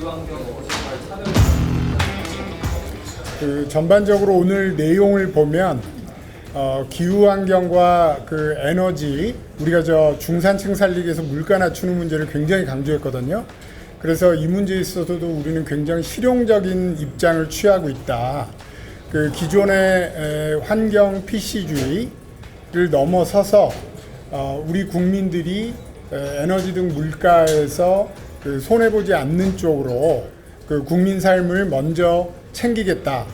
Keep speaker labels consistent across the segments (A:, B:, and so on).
A: 기후환경 어디까지 차별
B: 전반적으로 오늘 내용을 보면 기후환경과 그 에너지, 우리가 저 중산층 살리기 위해서 물가 낮추는 문제를 굉장히 강조했거든요. 그래서 이 문제에 있어서도 우리는 굉장히 실용적인 입장을 취하고 있다. 그 기존의 환경 PC주의를 넘어서서 우리 국민들이 에너지 등 물가에서 그 손해보지 않는 쪽으로 그 국민 삶을 먼저 챙기겠다.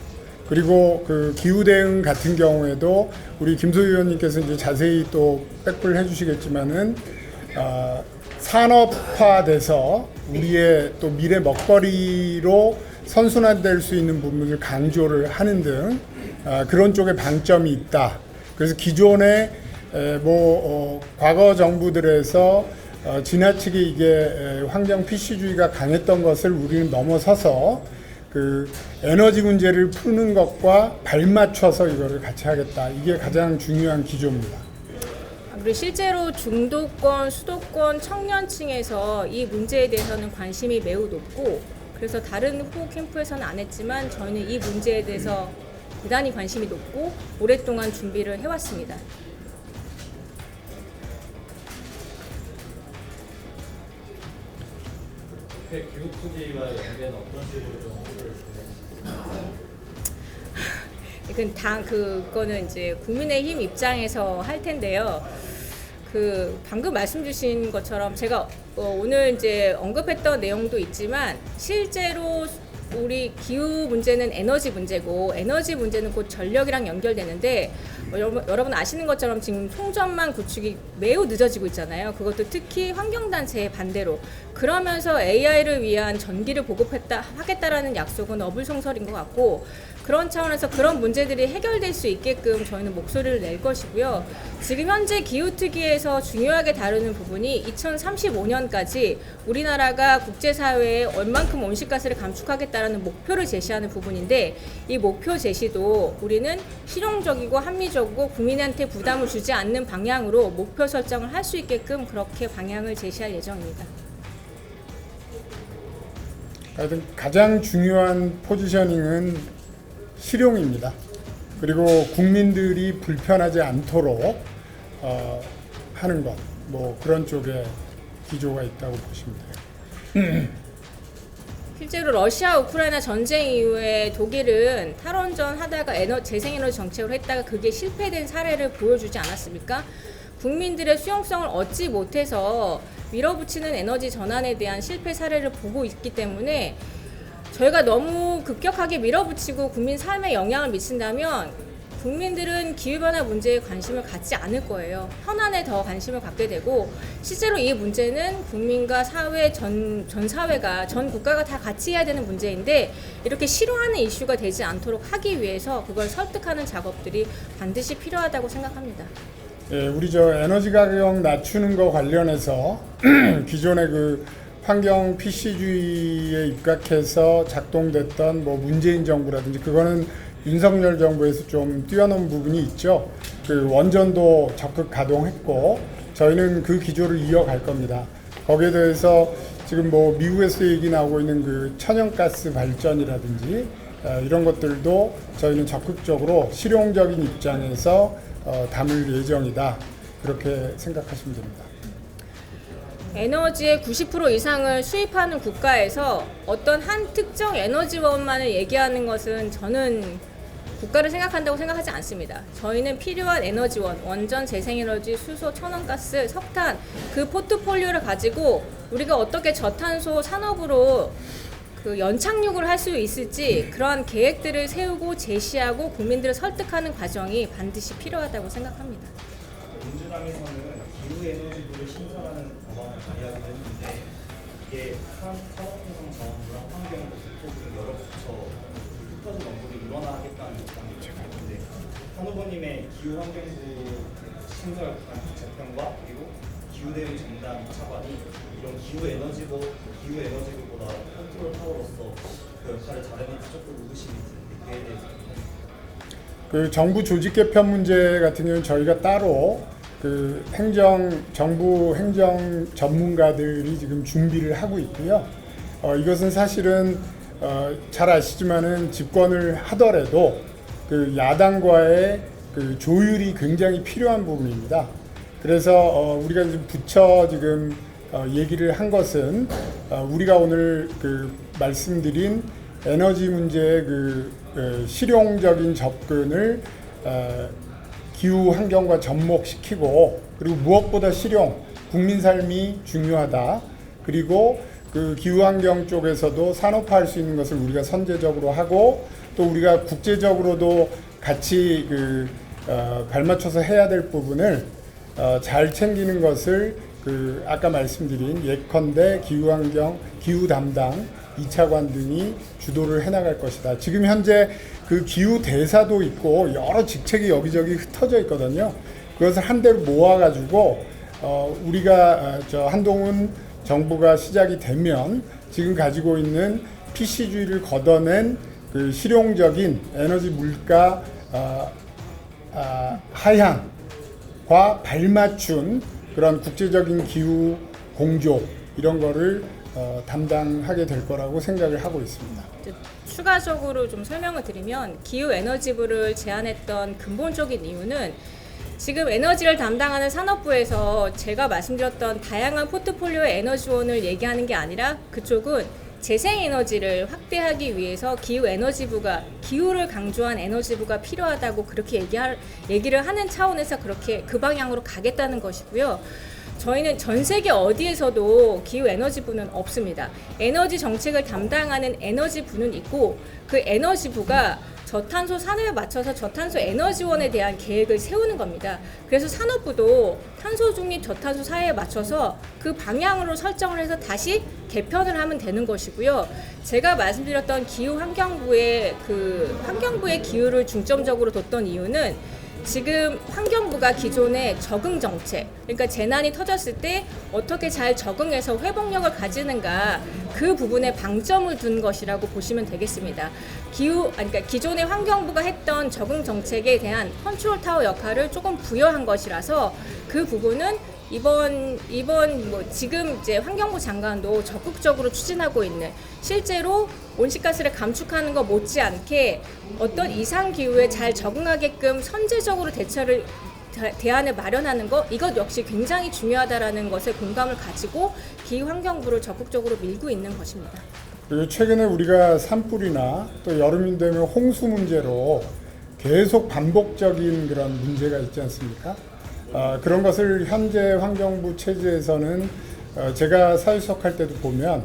B: 그리고 그 기후 대응 같은 경우에도 우리 김소희 의원님께서 이제 자세히 또 백불 해주시겠지만은 산업화돼서 우리의 또 미래 먹거리로 선순환될 수 있는 부분을 강조를 하는 등 그런 쪽에 방점이 있다. 그래서 기존의 과거 정부들에서 지나치게 이게 환경 PC주의가 강했던 것을 우리는 넘어서서 그 에너지 문제를 푸는 것과 발맞춰서 이거를 같이 하겠다. 이게 가장 중요한 기조입니다.
C: 그리고 실제로 중도권, 수도권 청년층에서 이 문제에 대해서는 관심이 매우 높고, 그래서 다른 후보 캠프에서는 안 했지만 저희는 이 문제에 대해서 대단히 관심이 높고 오랫동안 준비를 해왔습니다.
A: 기후 투기와 연계는 어떤 식으로 좀 홍보를 진행하시나요?
C: 그거는 이제 국민의힘 입장에서 할 텐데요. 방금 말씀 주신 것처럼 제가 오늘 이제 언급했던 내용도 있지만 실제로 우리 기후 문제는 에너지 문제고 에너지 문제는 곧 전력이랑 연결되는데 여러분 아시는 것처럼 지금 송전망 구축이 매우 늦어지고 있잖아요. 그것도 특히 환경단체의 반대로. 그러면서 AI를 위한 전기를 하겠다라는 약속은 어불성설인 것 같고, 그런 차원에서 그런 문제들이 해결될 수 있게끔 저희는 목소리를 낼 것이고요. 지금 현재 기후특위에서 중요하게 다루는 부분이 2035년까지 우리나라가 국제사회에 얼만큼 온실가스를 감축하겠다라는 목표를 제시하는 부분인데, 이 목표 제시도 우리는 실용적이고 합리적이고 국민한테 부담을 주지 않는 방향으로 목표 설정을 할 수 있게끔 그렇게 방향을 제시할 예정입니다.
B: 하여튼 가장 중요한 포지셔닝은 실용입니다. 그리고 국민들이 불편하지 않도록 하는 것, 그런 쪽에 기조가 있다고 보시면 돼요.
C: 실제로 러시아 우크라이나 전쟁 이후에 독일은 탈원전 하다가 재생에너지 정책을 했다가 그게 실패된 사례를 보여주지 않았습니까? 국민들의 수용성을 얻지 못해서 밀어붙이는 에너지 전환에 대한 실패 사례를 보고 있기 때문에 저희가 너무 급격하게 밀어붙이고 국민 삶에 영향을 미친다면 국민들은 기후변화 문제에 관심을 갖지 않을 거예요. 현안에 더 관심을 갖게 되고, 실제로 이 문제는 국민과 사회 전 사회가 전 국가가 다 같이 해야 되는 문제인데 이렇게 싫어하는 이슈가 되지 않도록 하기 위해서 그걸 설득하는 작업들이 반드시 필요하다고 생각합니다.
B: 예, 우리 저 에너지 가격 낮추는 거 관련해서 기존의 그 환경 PC주의에 입각해서 작동됐던 문재인 정부라든지, 그거는 윤석열 정부에서 좀 뛰어넘은 부분이 있죠. 그 원전도 적극 가동했고 저희는 그 기조를 이어갈 겁니다. 거기에 대해서 지금 미국에서 얘기 나오고 있는 그 천연가스 발전이라든지 이런 것들도 저희는 적극적으로 실용적인 입장에서 담을 예정이다. 그렇게 생각하시면 됩니다.
C: 에너지의 90% 이상을 수입하는 국가에서 어떤 한 특정 에너지원만을 얘기하는 것은 저는 국가를 생각한다고 생각하지 않습니다. 저희는 필요한 에너지원, 원전, 재생에너지, 수소, 천연가스, 석탄, 그 포트폴리오를 가지고 우리가 어떻게 저탄소 산업으로 그 연착륙을 할 수 있을지 그러한 계획들을 세우고 제시하고 국민들을 설득하는 과정이 반드시 필요하다고 생각합니다.
D: 민주당에서는 기후에너지부를 신설하는 법안을 발의하기로 했는데, 이게 산업통상 자원부랑 환경부, 국토 등 여러 부처 흩어진 업무를 일원화하겠다는 입장이 있는데, 한 후보님의 기후환경부 신설 재편과 그리고 기후대응 전담 2차관이 이런 기후에너지부보다 컨트롤 타워로서 그 역할을 잘했는지 조금 의구심이 드는데, 그에 대해서
B: 그 정부 조직 개편 문제 같은 경우는 저희가 따로 그 정부 행정 전문가들이 지금 준비를 하고 있고요. 이것은 사실은 잘 아시지만은 집권을 하더라도 그 야당과의 그 조율이 굉장히 필요한 부분입니다. 그래서 우리가 지금 부처 지금 얘기를 한 것은 우리가 오늘 그 말씀드린 에너지 문제의 그 실용적인 접근을 기후 환경과 접목시키고, 그리고 무엇보다 실용, 국민 삶이 중요하다. 그리고 그 기후 환경 쪽에서도 산업화할 수 있는 것을 우리가 선제적으로 하고, 또 우리가 국제적으로도 같이 발맞춰서 해야 될 부분을 잘 챙기는 것을 아까 말씀드린 예컨대 기후환경, 기후 담당 2차관 등이 주도를 해나갈 것이다. 지금 현재 그 기후 대사도 있고 여러 직책이 여기저기 흩어져 있거든요. 그것을 한 대로 모아가지고 우리가 한동훈 정부가 시작이 되면 지금 가지고 있는 PC주의를 걷어낸 그 실용적인 에너지 물가 하향과 발맞춘 그런 국제적인 기후 공조 이런 거를 담당하게 될 거라고 생각을 하고 있습니다.
C: 추가적으로 좀 설명을 드리면 기후 에너지부를 제안했던 근본적인 이유는 지금 에너지를 담당하는 산업부에서 제가 말씀드렸던 다양한 포트폴리오의 에너지원을 얘기하는 게 아니라 그쪽은 재생에너지를 확대하기 위해서 기후에너지부가, 기후를 강조한 에너지부가 필요하다고 그렇게 얘기를 하는 차원에서 그렇게 그 방향으로 가겠다는 것이고요. 저희는 전 세계 어디에서도 기후에너지부는 없습니다. 에너지 정책을 담당하는 에너지부는 있고, 그 에너지부가 저탄소 산업에 맞춰서 저탄소 에너지원에 대한 계획을 세우는 겁니다. 그래서 산업부도 탄소 중립 저탄소 사회에 맞춰서 그 방향으로 설정을 해서 다시 개편을 하면 되는 것이고요. 제가 말씀드렸던 기후환경부의 환경부의 기후를 중점적으로 뒀던 이유는 지금 환경부가 기존의 적응 정책, 그러니까 재난이 터졌을 때 어떻게 잘 적응해서 회복력을 가지는가, 그 부분에 방점을 둔 것이라고 보시면 되겠습니다. 그러니까 기존의 환경부가 했던 적응 정책에 대한 컨트롤 타워 역할을 조금 부여한 것이라서 그 부분은 이번 지금 이제 환경부 장관도 적극적으로 추진하고 있는, 실제로 온실가스를 감축하는 것 못지않게 어떤 이상 기후에 잘 적응하게끔 선제적으로 대안을 마련하는 것, 이것 역시 굉장히 중요하다라는 것에 공감을 가지고 기후환경부를 적극적으로 밀고 있는 것입니다.
B: 그리고 최근에 우리가 산불이나 또 여름이 되면 홍수 문제로 계속 반복적인 그런 문제가 있지 않습니까? 그런 것을 현재 환경부 체제에서는 제가 사회수석할 때도 보면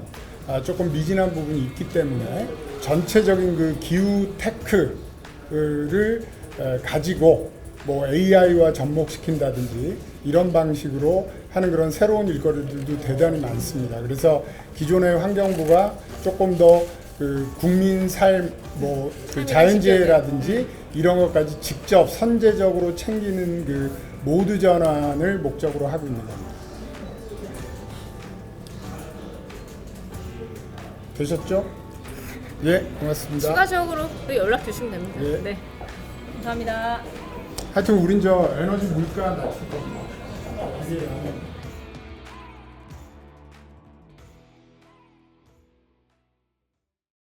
B: 조금 미진한 부분이 있기 때문에 전체적인 그 기후 테크를 가지고 뭐 AI와 접목시킨다든지 이런 방식으로 하는 그런 새로운 일거리들도 대단히 많습니다. 그래서 기존의 환경부가 조금 더 그 국민 삶, 그 자연재해라든지 이런 것까지 직접 선제적으로 챙기는 그 모드 전환을 목적으로 하고 있는 겁니다. 되셨죠? 예, 고맙습니다.
C: 추가적으로 또 연락 주시면 됩니다.
B: 예.
C: 네, 감사합니다.
B: 하여튼 우린 에너지 물가 낮출 겁니다.